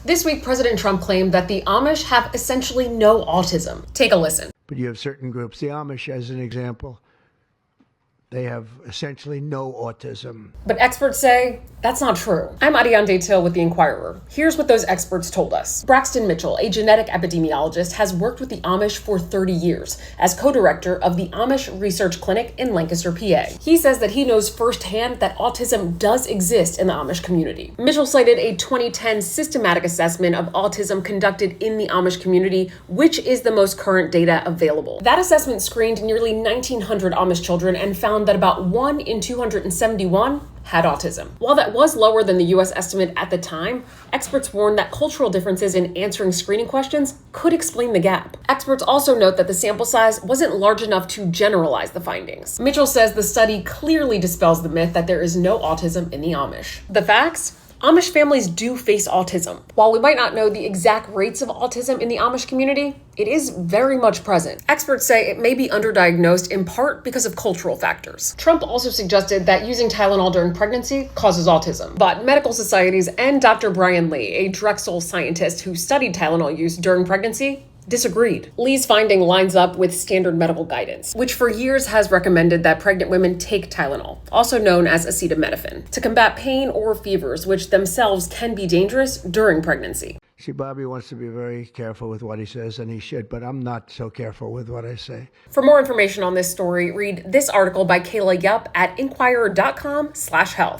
This week, President Trump claimed that the Amish have essentially no autism. Take a listen. But you have certain groups, the Amish as an example, they have essentially no autism. But experts say that's not true. I'm Ariane Datil with the Inquirer. Here's what those experts told us. Braxton Mitchell, a genetic epidemiologist, has worked with the Amish for 30 years as co-director of the Amish Research Clinic in Lancaster, PA. He says that he knows firsthand that autism does exist in the Amish community. Mitchell cited a 2010 systematic assessment of autism conducted in the Amish community, which is the most current data available. That assessment screened nearly 1,900 Amish children and found that about 1 in 271 had autism. While that was lower than the U.S. estimate at the time, experts warned that cultural differences in answering screening questions could explain the gap. Experts also note that the sample size wasn't large enough to generalize the findings. Mitchell says the study clearly dispels the myth that there is no autism in the Amish. The facts? Amish families do face autism. While we might not know the exact rates of autism in the Amish community, it is very much present. Experts say it may be underdiagnosed in part because of cultural factors. Trump also suggested that using Tylenol during pregnancy causes autism. But medical societies and Dr. Brian Lee, a Drexel scientist who studied Tylenol use during pregnancy, disagreed. Lee's finding lines up with standard medical guidance, which for years has recommended that pregnant women take Tylenol, also known as acetaminophen, to combat pain or fevers, which themselves can be dangerous during pregnancy. See, Bobby wants to be very careful with what he says, and he should, but I'm not so careful with what I say. For more information on this story, read this article by Kayla Yup at Inquirer.com/health.